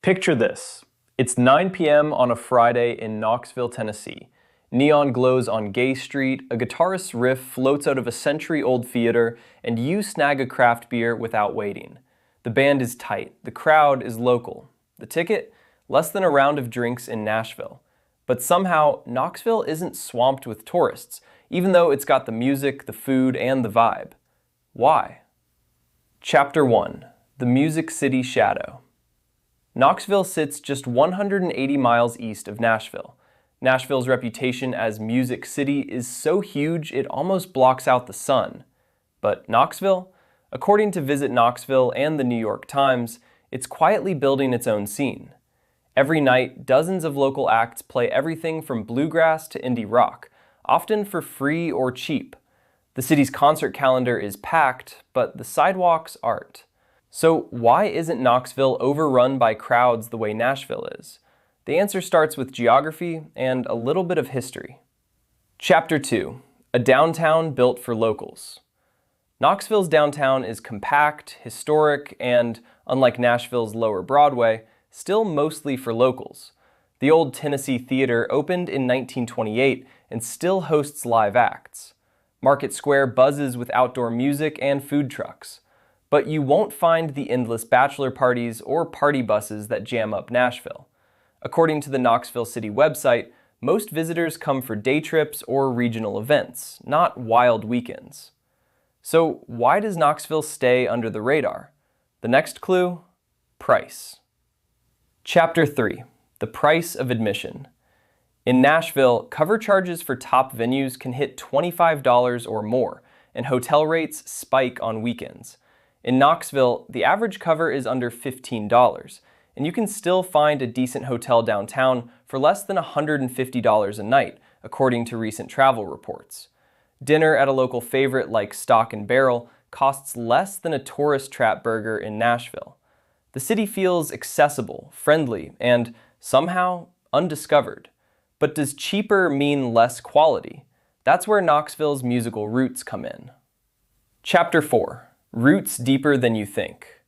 Picture this. It's 9 p.m. on a Friday in Knoxville, Tennessee. Neon glows on Gay Street, a guitarist's riff floats out of a century-old theater, and you snag a craft beer without waiting. The band is tight, the crowd is local. The ticket? Less than a round of drinks in Nashville. But somehow, Knoxville isn't swamped with tourists, even though it's got the music, the food, and the vibe. Why? Chapter 1. The Music City Shadow. Knoxville sits just 180 miles east of Nashville. Nashville's reputation as Music City is so huge it almost blocks out the sun. But Knoxville? According to Visit Knoxville and the New York Times, it's quietly building its own scene. Every night, dozens of local acts play everything from bluegrass to indie rock, often for free or cheap. The city's concert calendar is packed, but the sidewalks aren't. So why isn't Knoxville overrun by crowds the way Nashville is? The answer starts with geography and a little bit of history. Chapter 2. A downtown built for locals. Knoxville's downtown is compact, historic, and, unlike Nashville's Lower Broadway, still mostly for locals. The old Tennessee Theater opened in 1928 and still hosts live acts. Market Square buzzes with outdoor music and food trucks. But you won't find the endless bachelor parties or party buses that jam up Nashville. According to the Knoxville City website, most visitors come for day trips or regional events, not wild weekends. So why does Knoxville stay under the radar? The next clue? Price. Chapter 3. The price of admission. In Nashville, cover charges for top venues can hit $25 or more, and hotel rates spike on weekends. In Knoxville, the average cover is under $15, and you can still find a decent hotel downtown for less than $150 a night, according to recent travel reports. Dinner at a local favorite like Stock and Barrel costs less than a tourist trap burger in Nashville. The city feels accessible, friendly, and somehow undiscovered. But does cheaper mean less quality? That's where Knoxville's musical roots come in. Chapter 4. Roots deeper than you think.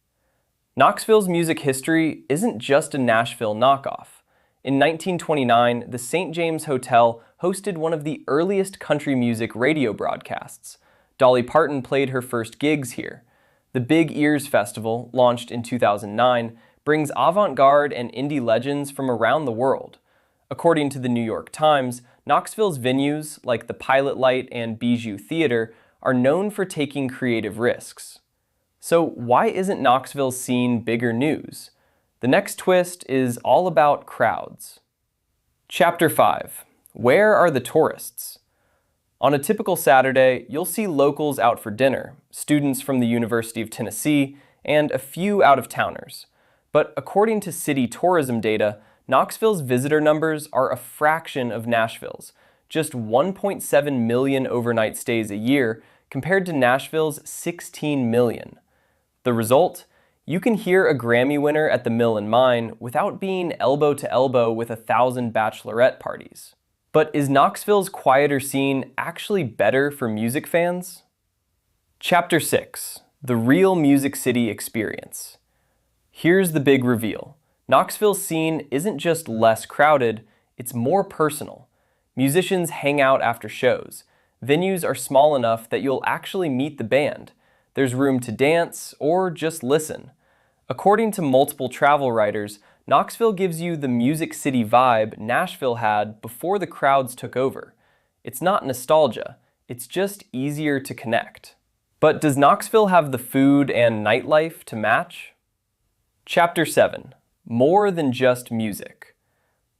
Knoxville's music history isn't just a Nashville knockoff. In 1929, the St. James Hotel hosted one of the earliest country music radio broadcasts. Dolly Parton played her first gigs here. The Big Ears Festival, launched in 2009, brings avant-garde and indie legends from around the world. According to the New York Times, Knoxville's venues, like the Pilot Light and Bijou Theater, are known for taking creative risks. So why isn't Knoxville's scene bigger news? The next twist is all about crowds. Chapter 5. Where are the tourists? On a typical Saturday, you'll see locals out for dinner, students from the University of Tennessee, and a few out-of-towners. But according to city tourism data, Knoxville's visitor numbers are a fraction of Nashville's, just 1.7 million overnight stays a year compared to Nashville's 16 million. The result? You can hear a Grammy winner at the Mill and Mine without being elbow to elbow with 1,000 bachelorette parties. But is Knoxville's quieter scene actually better for music fans? Chapter 6. The Real Music City Experience. Here's the big reveal. Knoxville's scene isn't just less crowded, it's more personal. Musicians hang out after shows. Venues are small enough that you'll actually meet the band. There's room to dance or just listen. According to multiple travel writers, Knoxville gives you the Music City vibe Nashville had before the crowds took over. It's not nostalgia, it's just easier to connect. But does Knoxville have the food and nightlife to match? Chapter 7. More than just music.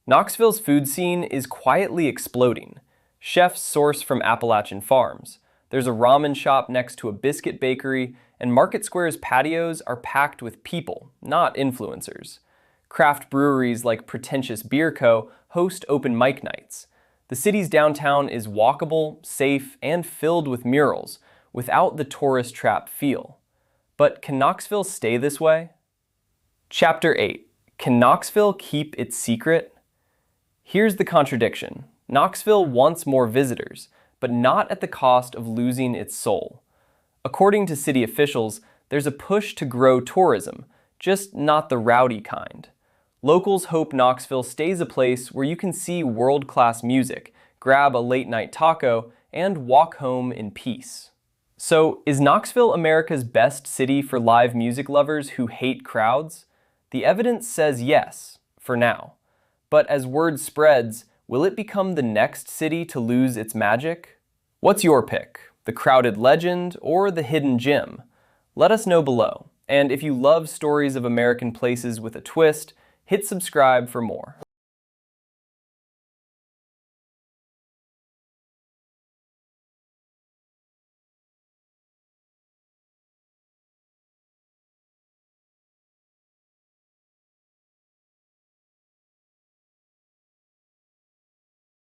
Knoxville's food scene is quietly exploding. Chefs source from Appalachian farms. There's a ramen shop next to a biscuit bakery, and Market Square's patios are packed with people, not influencers. Craft breweries like Pretentious Beer Co. host open mic nights. The city's downtown is walkable, safe, and filled with murals, without the tourist trap feel. But can Knoxville stay this way? Chapter 8. Can Knoxville keep its secret? Here's the contradiction. Knoxville wants more visitors, but not at the cost of losing its soul. According to city officials, there's a push to grow tourism, just not the rowdy kind. Locals hope Knoxville stays a place where you can see world-class music, grab a late-night taco, and walk home in peace. So, is Knoxville America's best city for live music lovers who hate crowds? The evidence says yes, for now. But as word spreads, will it become the next city to lose its magic? What's your pick? The crowded legend or the hidden gem? Let us know below. And if you love stories of American places with a twist, hit subscribe for more.